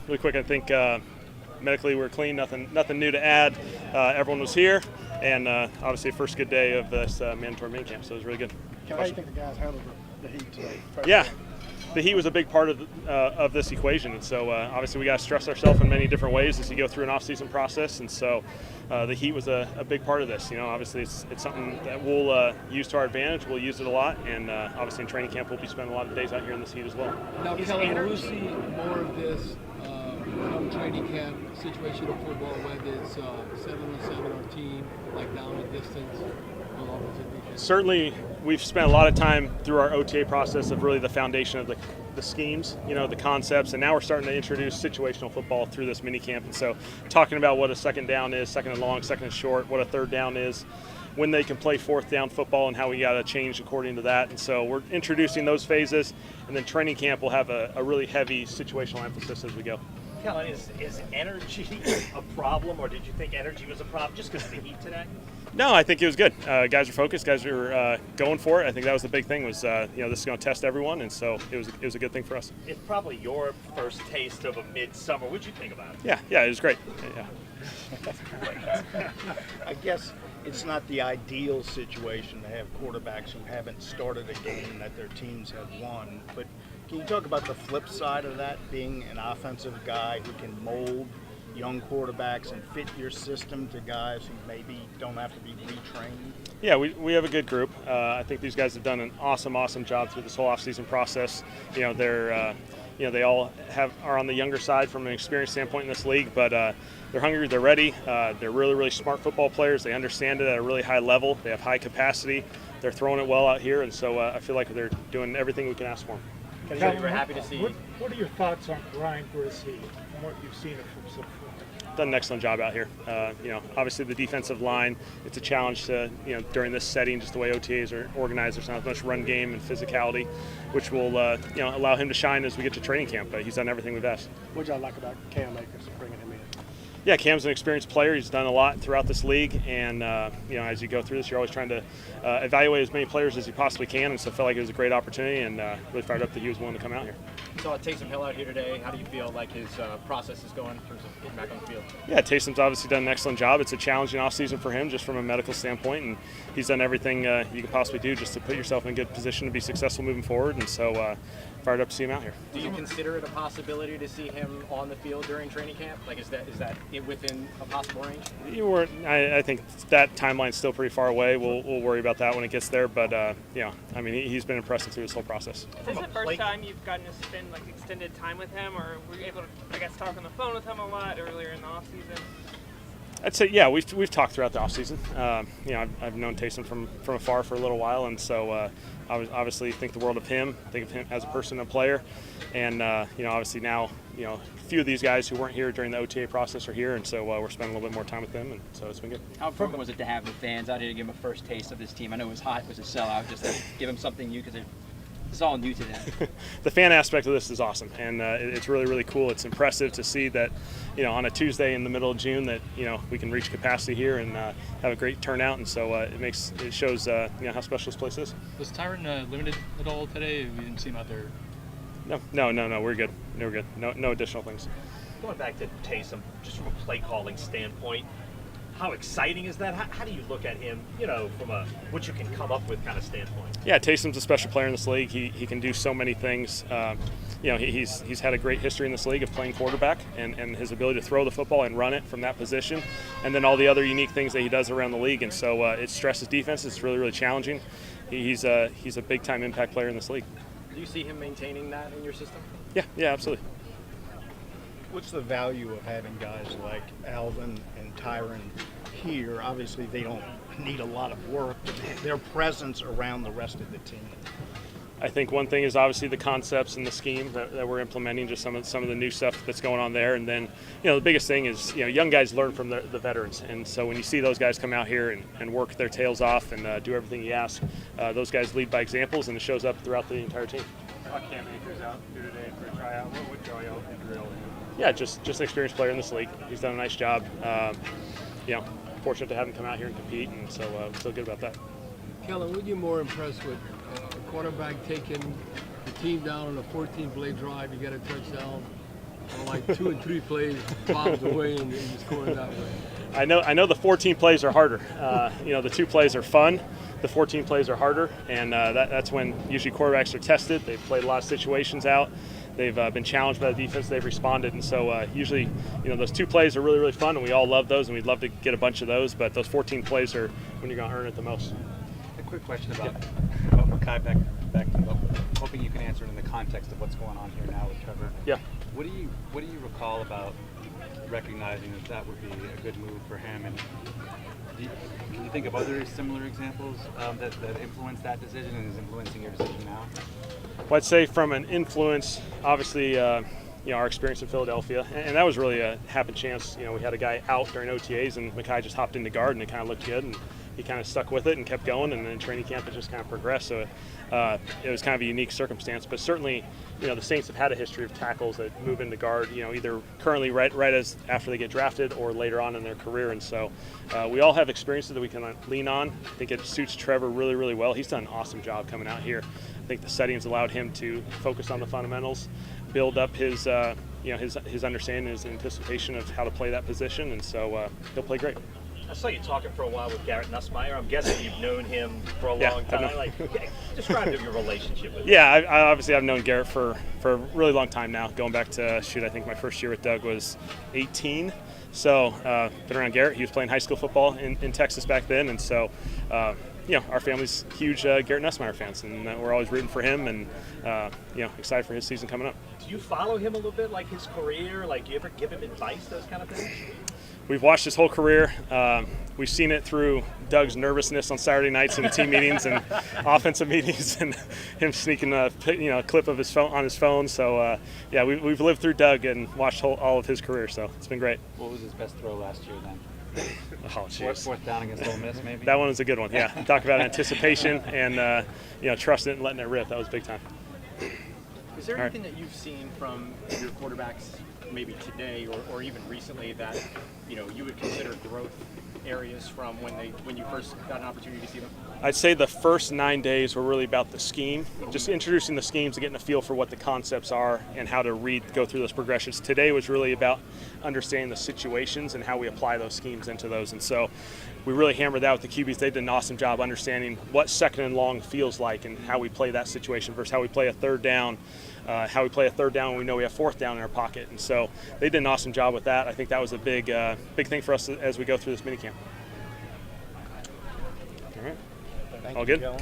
Really quick, I think medically we're clean, nothing new to add. Everyone was here, and obviously first good day of this mandatory minicamp, so it was really good. How do you think the guys handled the heat today? Yeah, the heat was a big part of this equation, and so obviously we got to stress ourselves in many different ways as you go through an off-season process, and so the heat was a big part of this. You know, obviously it's something that we'll use to our advantage. We'll use it a lot, and obviously in training camp we'll be spending a lot of days out here in this heat as well. Now, Kellen, will we see more of this come training camp, situational football, whether it's 7-on-7 or team, like down the distance, along with the defense? Certainly, we've spent a lot of time through our OTA process of really the foundation of the schemes, you know, the concepts, and now we're starting to introduce situational football through this mini camp. And so talking about what a second down is, second and long, second and short, what a third down is, when they can play fourth down football and how we got to change according to that. And so we're introducing those phases, and then training camp will have a really heavy situational emphasis as we go. Kellen, is energy a problem, or did you think energy was a problem just because of the heat today? No, I think it was good. Guys were focused. Guys were going for it. I think that was the big thing. Was this is going to test everyone, and so it was a good thing for us. It's probably your first taste of a midsummer. What'd you think about it? Yeah, it was great. Yeah. I guess it's not the ideal situation to have quarterbacks who haven't started a game that their teams have won, but can you talk about the flip side of that, being an offensive guy who can mold young quarterbacks and fit your system to guys who maybe don't have to be retrained? Yeah, we have a good group. I think these guys have done an awesome job through this whole offseason process. You know, they're they all are on the younger side from an experience standpoint in this league, but they're hungry, they're ready. They're really smart football players. They understand it at a really high level. They have high capacity. They're throwing it well out here, and so I feel like they're doing everything we can ask for them. We're happy to see. What are your thoughts on Brian Brissi from what you've seen of him so far? Done an excellent job out here. Obviously the defensive line, it's a challenge to, during this setting, just the way OTAs are organized. There's not as much run game and physicality, which will, allow him to shine as we get to training camp. But he's done everything we've asked. What y'all like about Cam Akers bringing him in? Yeah, Cam's an experienced player. He's done a lot throughout this league, and as you go through this, you're always trying to evaluate as many players as you possibly can. And so I felt like it was a great opportunity, and really fired up that he was willing to come out here. So Taysom Hill out here today. How do you feel like his process is going in terms of getting back on the field? Yeah, Taysom's obviously done an excellent job. It's a challenging offseason for him just from a medical standpoint, and he's done everything you can possibly do just to put yourself in a good position to be successful moving forward. And so fired up to see him out here. Do you consider it a possibility to see him on the field during training camp? Like, is that within a possible range? I think that timeline's still pretty far away. We'll worry about that when it gets there. But he's been impressive through this whole process. Is this the first time you've gotten to spend extended time with him, or were you able to, talk on the phone with him a lot earlier in the off season? I'd say, yeah, we've talked throughout the offseason. I've known Taysom from afar for a little while, and so I obviously think the world of him, think of him as a person and a player. And, obviously now, a few of these guys who weren't here during the OTA process are here, and so we're spending a little bit more time with them, and so it's been good. How important was it to have the fans out here to give them a first taste of this team? I know it was hot, it was a sellout, just to give them something new, because it's all new to them. The fan aspect of this is awesome, and it's really cool. It's impressive to see that, on a Tuesday in the middle of June that, we can reach capacity here and have a great turnout, and so it shows how special this place is. Was Tyron limited at all today? We didn't see him out there. No, we're good. We're good. No additional things. Going back to Taysom, just from a play calling standpoint, how exciting is that? How do you look at him, from a what you can come up with kind of standpoint? Yeah, Taysom's a special player in this league. He can do so many things. He's had a great history in this league of playing quarterback and his ability to throw the football and run it from that position, and then all the other unique things that he does around the league. And so it stresses defense. It's really challenging. He's a big-time impact player in this league. Do you see him maintaining that in your system? Yeah, absolutely. What's the value of having guys like Alvin and Tyron here? Obviously, they don't need a lot of work, but their presence around the rest of the team. I think one thing is obviously the concepts and the scheme that we're implementing, just some of the new stuff that's going on there. And then, the biggest thing is, young guys learn from the veterans. And so when you see those guys come out here and work their tails off and do everything you ask, those guys lead by examples, and it shows up throughout the entire team. Cam Akers out here today for a tryout. What would draw you out and drill him? Yeah, just an experienced player in this league. He's done a nice job. Fortunate to have him come out here and compete, and so we feel good about that. Kellen, were you more impressed with a quarterback taking the team down on a 14-play drive, you get a touchdown, or like 2 and 3 plays, bombs away, and you score it that way. I know the 14 plays are harder. The 2 plays are fun. The 14 plays are harder, and that's when usually quarterbacks are tested. They've played a lot of situations out. They've been challenged by the defense. They've responded, and so usually, those 2 plays are really, really fun, and we all love those, and we'd love to get a bunch of those. But those 14 plays are when you're going to earn it the most. A quick question about Makai back to you. Hoping you can answer it in the context of what's going on here now with Trevor. Yeah. What do you recall about recognizing that would be a good move for him? And can you think of other similar examples that influenced that decision and is influencing your decision now? Well, I'd say from an influence, obviously, our experience in Philadelphia, and that was really a happen chance. We had a guy out during OTAs, and Makai just hopped into guard, and it kind of looked good, and he kind of stuck with it and kept going, and then training camp it just kind of progressed. So it was kind of a unique circumstance. But certainly, the Saints have had a history of tackles that move into guard, either currently right as after they get drafted or later on in their career. And so we all have experiences that we can lean on. I think it suits Trevor really, really well. He's done an awesome job coming out here. I think the settings allowed him to focus on the fundamentals, build up his understanding, his anticipation of how to play that position, and so he'll play great. I saw you talking for a while with Garrett Nussmeier. I'm guessing you've known him for a long time. Describe your relationship with him. Yeah, I've known Garrett for a really long time now, going back to, I think my first year with Doug was 18. So been around Garrett. He was playing high school football in Texas back then, and so our family's huge Garrett Nussmeier fans, and we're always rooting for him, and excited for his season coming up. Do you follow him a little bit, like his career? Like, do you ever give him advice, those kind of things? We've watched his whole career. We've seen it through Doug's nervousness on Saturday nights in team meetings and offensive meetings, and him sneaking a clip of his phone on his phone. So we've lived through Doug and watched all of his career. So it's been great. What was his best throw last year then? Oh, jeez. Fourth down against Ole Miss, maybe. That one was a good one. Yeah, talk about anticipation and trusting it and letting it rip. That was big time. Is there anything that you've seen from your quarterbacks, maybe today or even recently, that you would consider growth areas from when you first got an opportunity to see them? I'd say the first 9 days were really about the scheme, just introducing the schemes and getting a feel for what the concepts are and how to go through those progressions. Today was really about understanding the situations and how we apply those schemes into those. And so we really hammered that with the QBs. They did an awesome job understanding what second and long feels like and how we play that situation versus how we play a third down. When we know we have fourth down in our pocket. And so they did an awesome job with that. I think that was a big thing for us as we go through this minicamp. All right. Thank All you, good? Kellen.